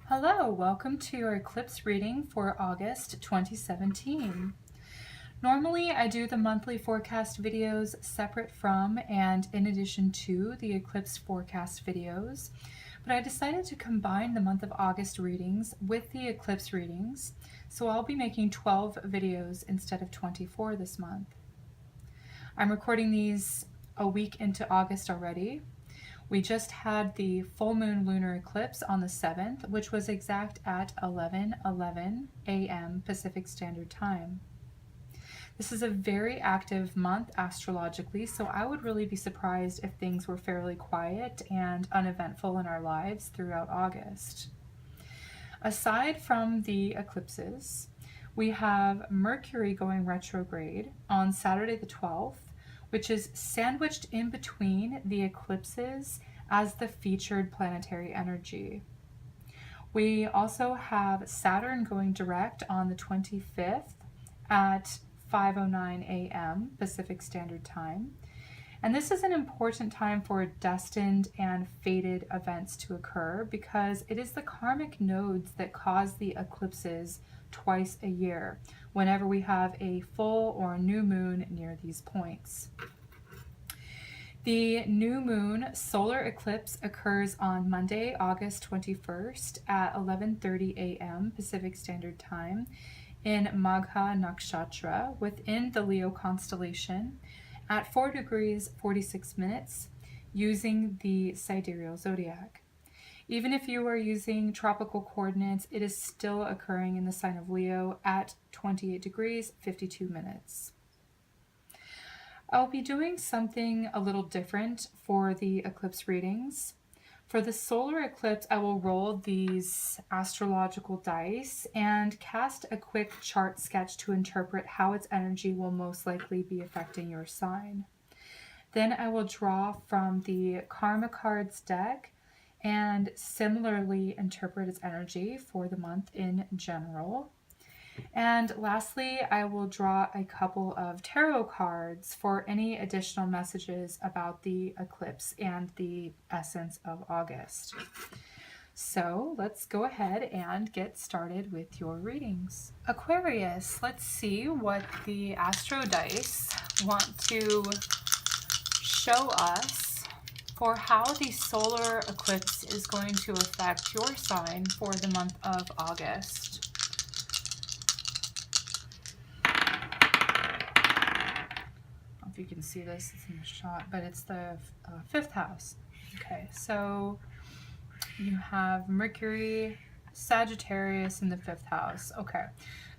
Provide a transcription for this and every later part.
Hello, welcome to your eclipse reading for August 2017. Normally I do the monthly forecast videos separate from and in addition to the eclipse forecast videos, but I decided to combine the month of August readings with the eclipse readings, so I'll be making 12 videos instead of 24 this month. I'm recording these a week into August already. We just had the full moon lunar eclipse on the 7th, which was exact at 11:11 a.m. Pacific Standard Time. This is a very active month astrologically, so I would really be surprised if things were fairly quiet and uneventful in our lives throughout August. Aside from the eclipses, we have Mercury going retrograde on Saturday the 12th, which is sandwiched in between the eclipses as the featured planetary energy. We also have Saturn going direct on the 25th at 5:09 a.m. Pacific Standard Time. And this is an important time for destined and fated events to occur because it is the karmic nodes that cause the eclipses twice a year, whenever we have a full or new moon near these points. The new moon solar eclipse occurs on Monday, August 21st at 11:30 a.m. Pacific Standard Time in Magha Nakshatra within the Leo constellation at 4 degrees 46 minutes using the sidereal zodiac. Even if you are using tropical coordinates, it is still occurring in the sign of Leo at 28 degrees 52 minutes. I'll be doing something a little different for the eclipse readings. For the solar eclipse, I will roll these astrological dice and cast a quick chart sketch to interpret how its energy will most likely be affecting your sign. Then I will draw from the Karma Cards deck and similarly interpret its energy for the month in general. And lastly, I will draw a couple of tarot cards for any additional messages about the eclipse and the essence of August. So let's go ahead and get started with your readings. Aquarius, let's see what the Astro Dice want to show us for how the solar eclipse is going to affect your sign for the month of August. If you can see this, it's in the shot, but it's the 5th house. Okay, so you have Mercury, Sagittarius in the 5th house. Okay,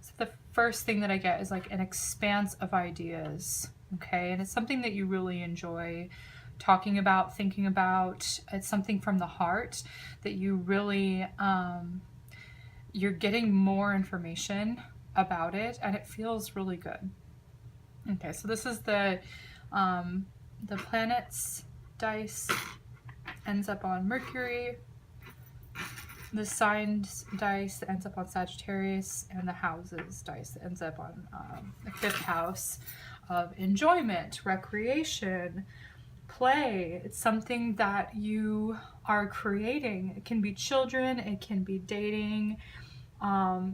so the first thing that I get is like an expanse of ideas. Okay, and it's something that you really enjoy talking about, thinking about. It's something from the heart that you really, you're getting more information about it, and it feels really good. Okay, so this is the planets dice ends up on Mercury, the signs dice ends up on Sagittarius, and the houses dice ends up on the 5th house of enjoyment, recreation, play. It's something that you are creating. It can be children, it can be dating.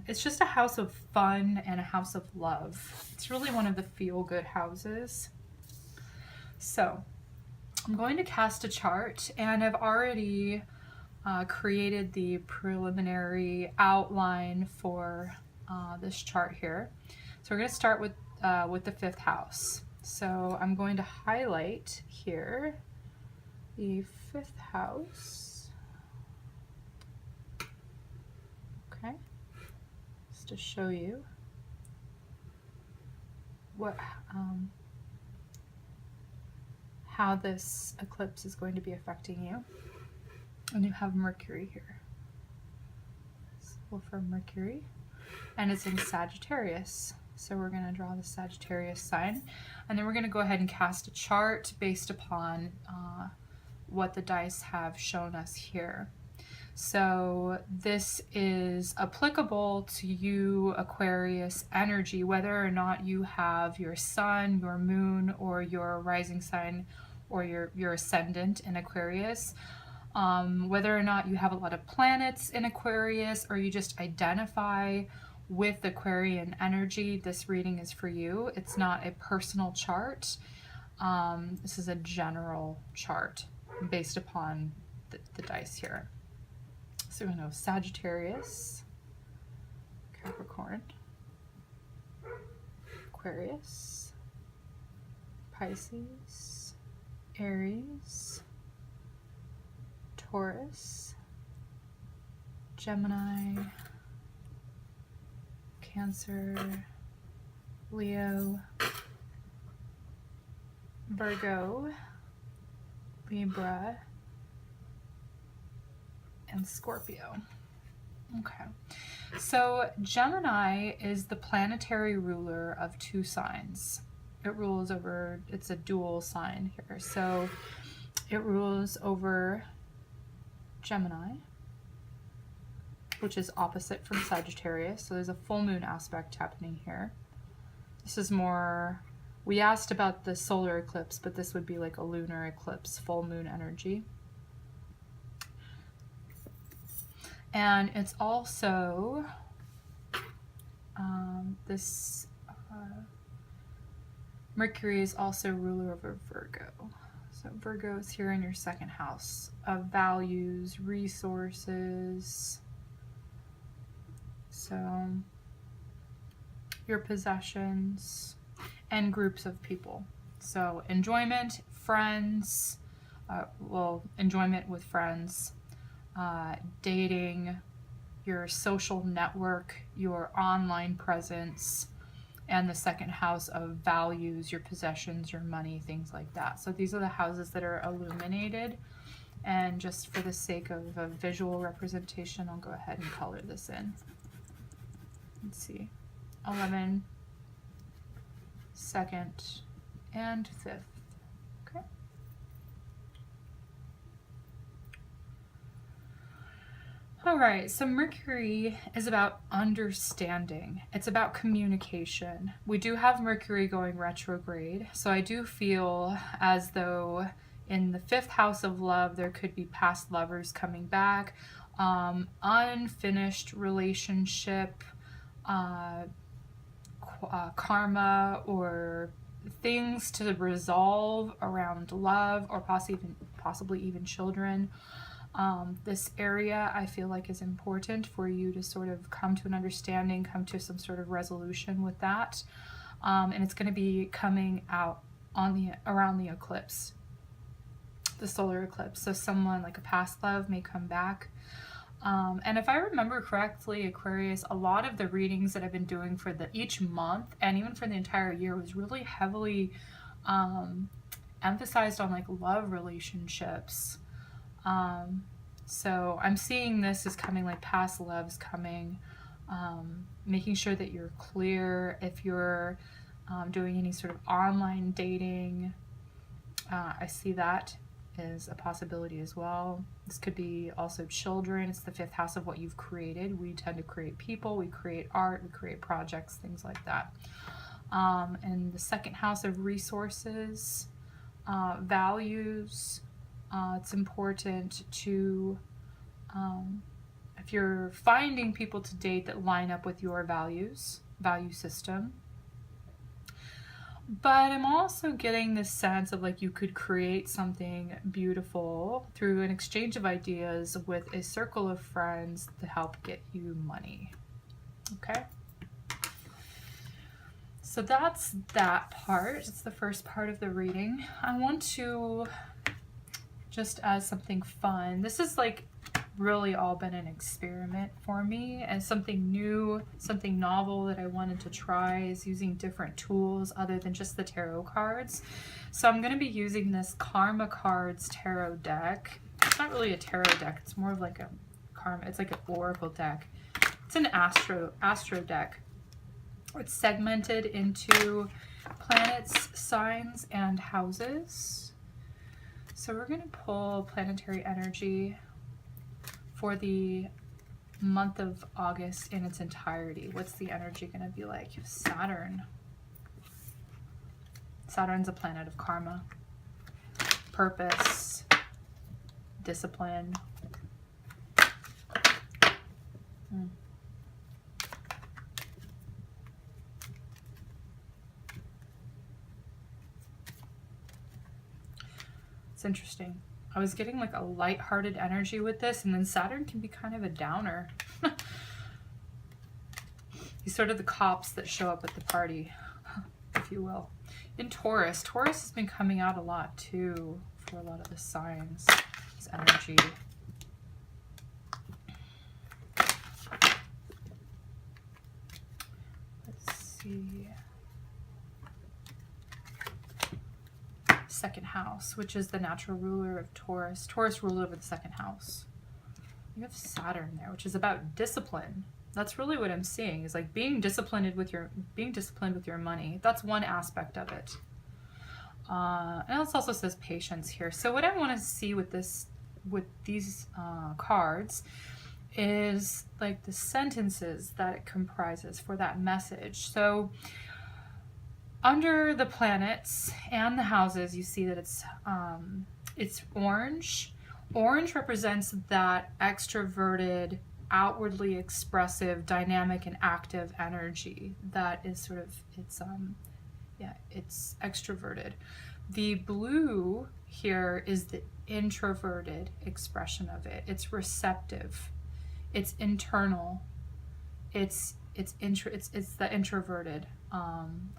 It's just a house of fun and a house of love. It's really one of the feel-good houses. So I'm going to cast a chart, and I've already created the preliminary outline for this chart here. So we're going to start with the 5th house. So I'm going to highlight here the 5th house. Okay. To show you what how this eclipse is going to be affecting you. And you have Mercury here. So for Mercury, and it's in Sagittarius. So we're going to draw the Sagittarius sign, and then we're going to go ahead and cast a chart based upon what the dice have shown us here. So this is applicable to you, Aquarius energy, whether or not you have your sun, your moon, or your rising sign, or your ascendant in Aquarius. Whether or not you have a lot of planets in Aquarius or you just identify with Aquarian energy, this reading is for you. It's not a personal chart. This is a general chart based upon the dice here. So we know Sagittarius, Capricorn, Aquarius, Pisces, Aries, Taurus, Gemini, Cancer, Leo, Virgo, Libra, and Scorpio. Okay, so Gemini is the planetary ruler of two signs. It rules over, it's a dual sign here, so it rules over Gemini, which is opposite from Sagittarius, so there's a full moon aspect happening here. This is more, we asked about the solar eclipse, but this would be like a lunar eclipse, full moon energy. And it's also Mercury is also ruler over Virgo. So Virgo is here in your second house of values, resources. So your possessions and groups of people. So enjoyment, friends, enjoyment with friends, dating, your social network, your online presence, and the second house of values, your possessions, your money, things like that. So these are the houses that are illuminated. And just for the sake of a visual representation, I'll go ahead and color this in. Let's see, 11, 2nd, and 5th. Okay. All right, so Mercury is about understanding. It's about communication. We do have Mercury going retrograde, so I do feel as though in the 5th house of love, there could be past lovers coming back, unfinished relationship, karma, or things to resolve around love, or possibly even children. This area I feel like is important for you to sort of come to an understanding, come to some sort of resolution with that. And it's going to be coming out on around the eclipse, the solar eclipse. So someone like a past love may come back. And if I remember correctly, Aquarius, a lot of the readings that I've been doing for each month and even for the entire year was really heavily emphasized on like love relationships. So I'm seeing this as coming like past loves coming, making sure that you're clear if you're doing any sort of online dating. I see that is a possibility as well. This could be also children. It's the 5th house of what you've created. We tend to create people, we create art, we create projects, things like that. And the 2nd house of resources, values. It's important to, if you're finding people to date that line up with your value system. But I'm also getting this sense of like you could create something beautiful through an exchange of ideas with a circle of friends to help get you money. Okay? So that's that part. It's the first part of the reading. I want to, just as something fun, this is like really all been an experiment for me and something new, something novel that I wanted to try is using different tools other than just the tarot cards. So I'm going to be using this Karma Cards tarot deck. It's not really a tarot deck, it's more of like a karma, it's like an oracle deck. It's an astro deck. It's segmented into planets, signs, and houses. So we're going to pull planetary energy for the month of August in its entirety. What's the energy going to be like? Saturn. Saturn's a planet of karma, purpose, discipline. It's interesting. I was getting like a lighthearted energy with this, and then Saturn can be kind of a downer. He's sort of the cops that show up at the party, if you will. In Taurus, Taurus has been coming out a lot too for a lot of the signs. This energy. Let's see. Second house, which is the natural ruler of Taurus. Taurus rules over the second house. You have Saturn there, which is about discipline. That's really what I'm seeing, is like being disciplined with your money. That's one aspect of it. And it also says patience here. So what I want to see with these cards is like the sentences that it comprises for that message. So under the planets and the houses, you see that it's orange. Orange represents that extroverted, outwardly expressive, dynamic, and active energy that is sort of, it's extroverted. The blue here is the introverted expression of it. It's receptive. It's internal. It's the introverted.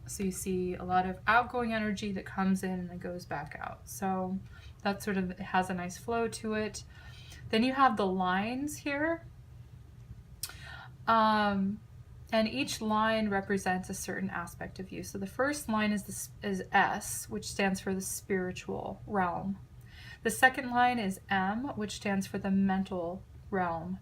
So you see a lot of outgoing energy that comes in and then goes back out. So that sort of, it has a nice flow to it. Then you have the lines here. And each line represents a certain aspect of you. So the first line is S, which stands for the spiritual realm. The second line is M, which stands for the mental realm.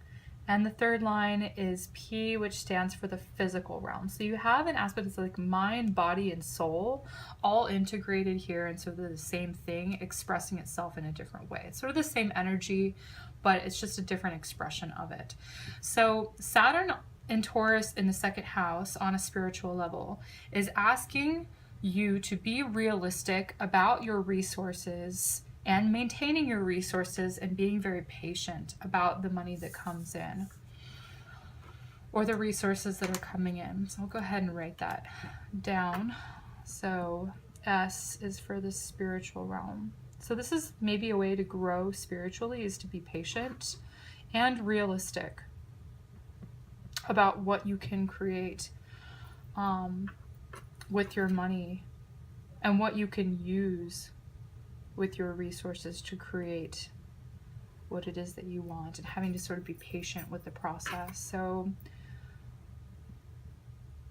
And the third line is P, which stands for the physical realm. So you have an aspect that's like mind, body, and soul all integrated here, and sort of the same thing expressing itself in a different way. It's sort of the same energy, but it's just a different expression of it. So Saturn in Taurus in the second house on a spiritual level is asking you to be realistic about your resources and maintaining your resources and being very patient about the money that comes in or the resources that are coming in. So I'll go ahead and write that down. So S is for the spiritual realm. So this is maybe a way to grow spiritually, is to be patient and realistic about what you can create with your money and what you can use with your resources to create what it is that you want, and having to sort of be patient with the process. So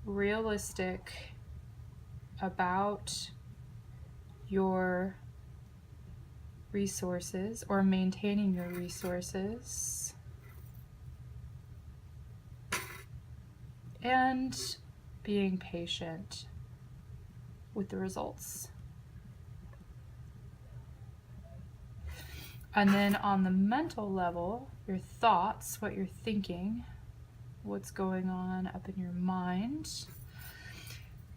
realistic about your resources or maintaining your resources, and being patient with the results. And then on the mental level, your thoughts, what you're thinking, what's going on up in your mind,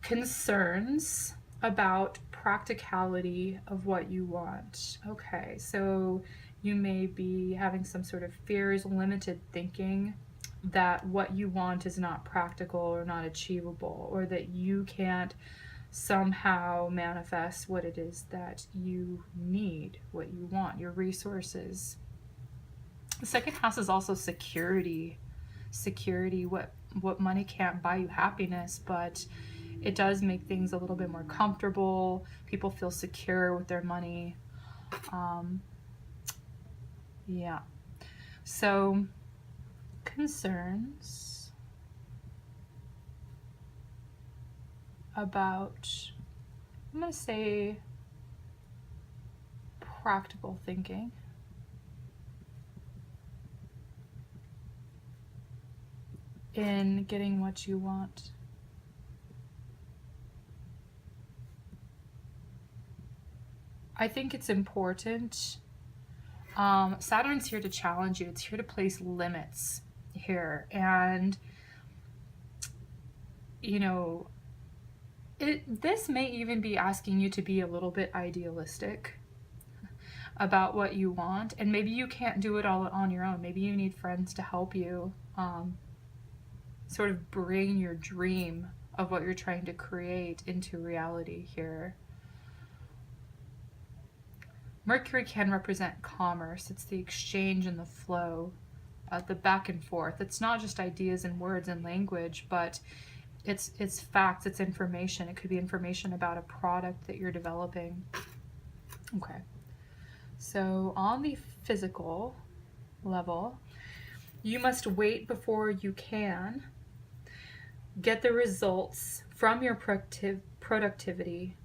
concerns about practicality of what you want. Okay, so you may be having some sort of fears, limited thinking that what you want is not practical or not achievable, or that you can't somehow manifest what it is that you need, what you want, your resources. The second house is also security. Security, what money can't buy you happiness, but it does make things a little bit more comfortable. People feel secure with their money. Yeah. So concerns about, I'm going to say, practical thinking. In getting what you want. I think it's important. Saturn's here to challenge you. It's here to place limits here. And, you know, this may even be asking you to be a little bit idealistic. about what you want. And maybe you can't do it all on your own. Maybe you need friends to help you sort of bring your dream of what you're trying to create into reality here. Mercury can represent commerce. It's the exchange and the flow, the back and forth. It's not just ideas and words and language, but it's facts, it's information. It could be information about a product that you're developing. Okay. So on the physical level, you must wait before you can get the results from your productivity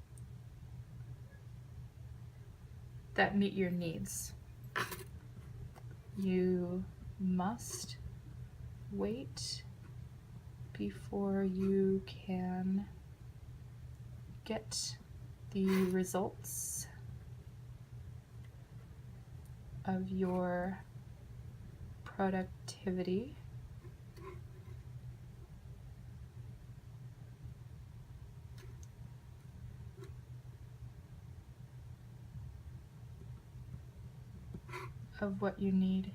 that meet your needs. You must wait before you can get the results of your productivity of what you need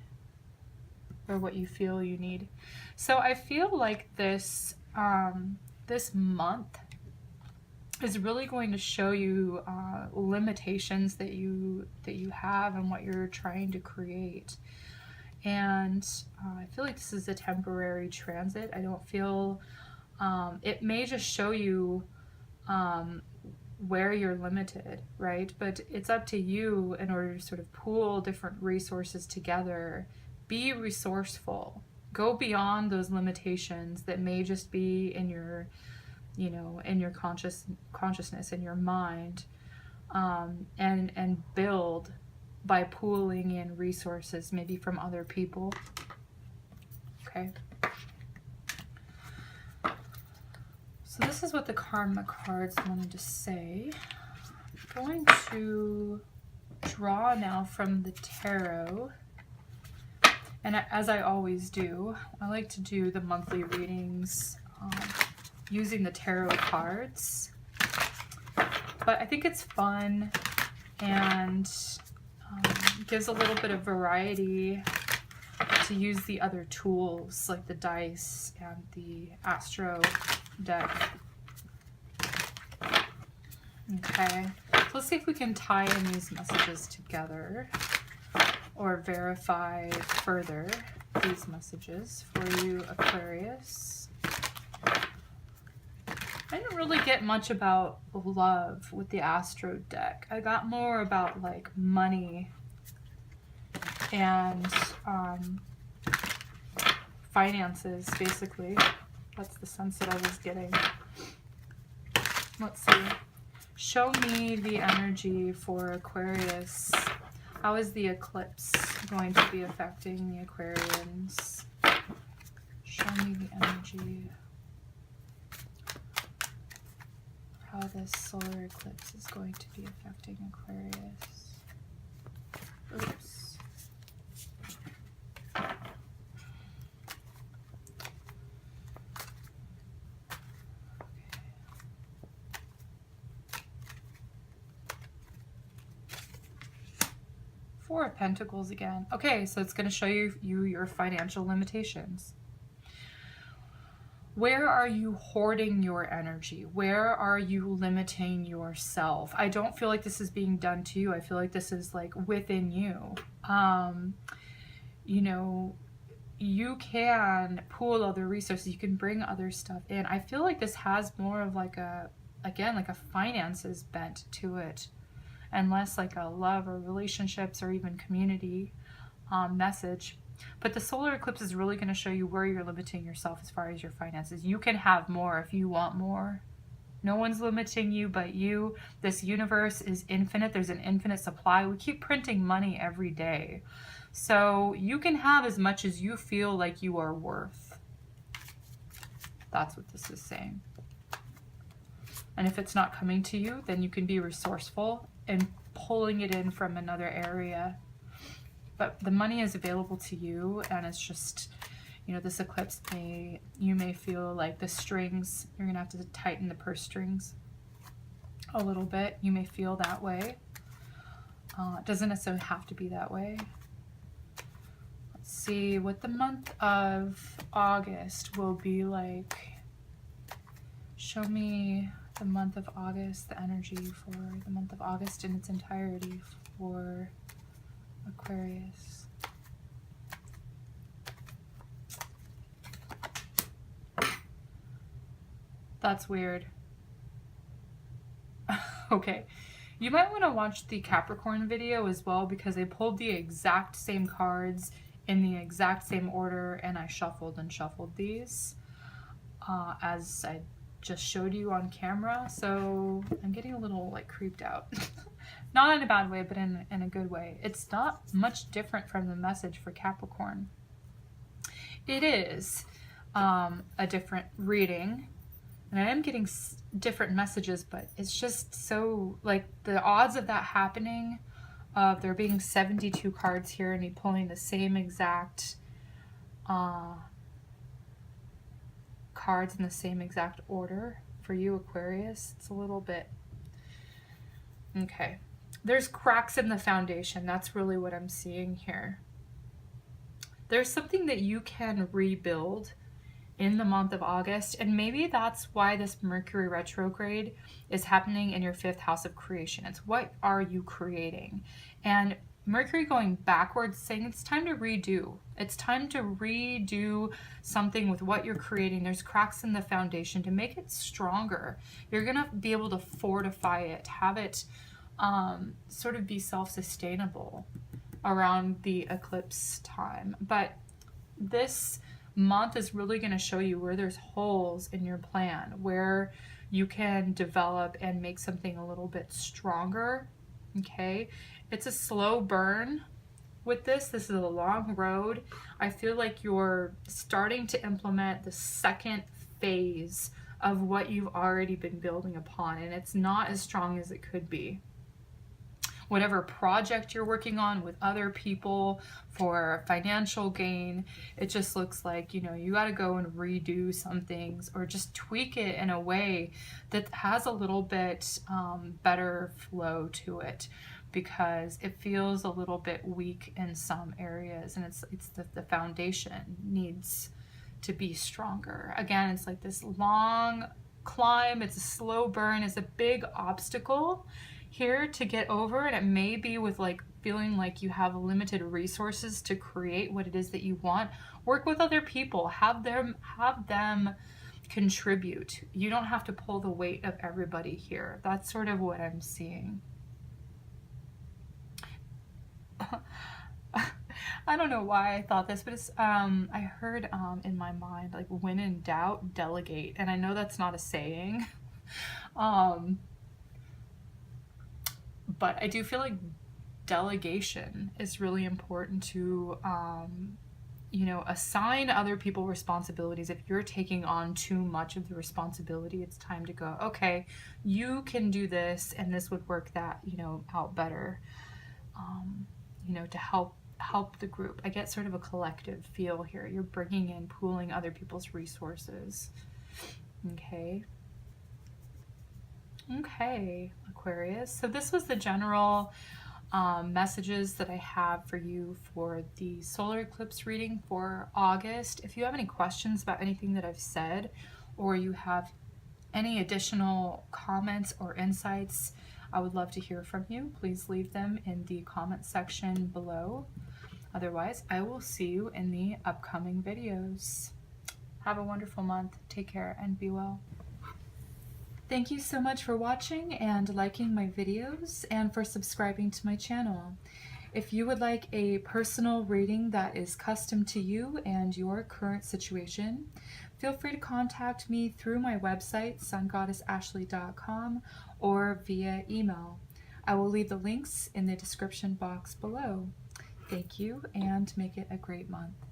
or what you feel you need. So I feel like this this month is really going to show you limitations that you have and what you're trying to create. And I feel like this is a temporary transit. I don't feel it may just show you where you're limited, right? But it's up to you in order to sort of pool different resources together. Be resourceful. Go beyond those limitations that may just be in your, you know, in your consciousness, in your mind, and build by pooling in resources, maybe from other people. Okay. So this is what the Karma cards wanted to say. I'm going to draw now from the tarot. And as I always do, I like to do the monthly readings using the tarot cards. But I think it's fun and gives a little bit of variety to use the other tools like the dice and the astro deck. Okay, so let's see if we can tie in these messages together or verify further these messages for you, Aquarius. I didn't really get much about love with the astro deck. I got more about like money and finances, basically. That's the sense that I was getting. Let's see. Show me the energy for Aquarius. How is the eclipse going to be affecting the Aquarians? Show me the energy. How this solar eclipse is going to be affecting Aquarius. Oops. 4 of Pentacles again. Okay, so it's going to show you your financial limitations. Where are you hoarding your energy? Where are you limiting yourself? I don't feel like this is being done to you. I feel like this is like within you. You know, you can pool other resources. You can bring other stuff in. I feel like this has more of like a, again, like a finances bent to it, and less like a love or relationships or even community message. But the solar eclipse is really going to show you where you're limiting yourself as far as your finances. You can have more if you want more. No one's limiting you but you. This universe is infinite. There's an infinite supply. We keep printing money every day. So you can have as much as you feel like you are worth. That's what this is saying. And if it's not coming to you, then you can be resourceful and pulling it in from another area. But the money is available to you, and it's just, you know, this eclipse you may feel like the strings, you're gonna have to tighten the purse strings a little bit. You may feel that way. It doesn't necessarily have to be that way. Let's see what the month of August will be like. Show me the month of August, the energy for the month of August in its entirety for Aquarius. That's weird. Okay. You might want to watch the Capricorn video as well, because they pulled the exact same cards in the exact same order, and I shuffled and shuffled these as I just showed you on camera. So I'm getting a little like creeped out. Not in a bad way, but in a good way. It's not much different from the message for Capricorn. It is a different reading. And I am getting different messages, but it's just so, like, the odds of that happening, of there being 72 cards here and me pulling the same exact cards in the same exact order for you, Aquarius, it's a little bit... Okay. There's cracks in the foundation. That's really what I'm seeing here. There's something that you can rebuild in the month of August, and maybe that's why this Mercury retrograde is happening in your 5th house of creation. It's what are you creating? And Mercury going backwards, saying it's time to redo. It's time to redo something with what you're creating. There's cracks in the foundation to make it stronger. You're gonna be able to fortify it, have it sort of be self-sustainable around the eclipse time. But this month is really going to show you where there's holes in your plan, where you can develop and make something a little bit stronger. Okay, it's a slow burn with this. This is a long road. I feel like you're starting to implement the second phase of what you've already been building upon, and it's not as strong as it could be. Whatever project you're working on with other people for financial gain, it just looks like, you know, you got to go and redo some things, or just tweak it in a way that has a little bit better flow to it, because it feels a little bit weak in some areas, and it's the foundation needs to be stronger. Again, it's like this long climb. It's a slow burn. It's a big obstacle here to get over, and it may be with like feeling like you have limited resources to create what it is that you want. Work with other people, have them contribute. You don't have to pull the weight of everybody here. That's sort of what I'm seeing. I don't know why I thought this, but it's I heard in my mind, like, when in doubt, delegate. And I know that's not a saying. But I do feel like delegation is really important to, you know, assign other people responsibilities. If you're taking on too much of the responsibility, it's time to go, okay, you can do this, and this would work that, you know, out better, you know, to help the group. I get sort of a collective feel here. You're bringing in, pooling other people's resources. Okay. Okay, Aquarius. So this was the general messages that I have for you for the solar eclipse reading for August. If you have any questions about anything that I've said, or you have any additional comments or insights, I would love to hear from you. Please leave them in the comment section below. Otherwise, I will see you in the upcoming videos. Have a wonderful month. Take care and be well. Thank you so much for watching and liking my videos, and for subscribing to my channel. If you would like a personal reading that is custom to you and your current situation, feel free to contact me through my website, sungoddessashley.com, or via email. I will leave the links in the description box below. Thank you, and make it a great month.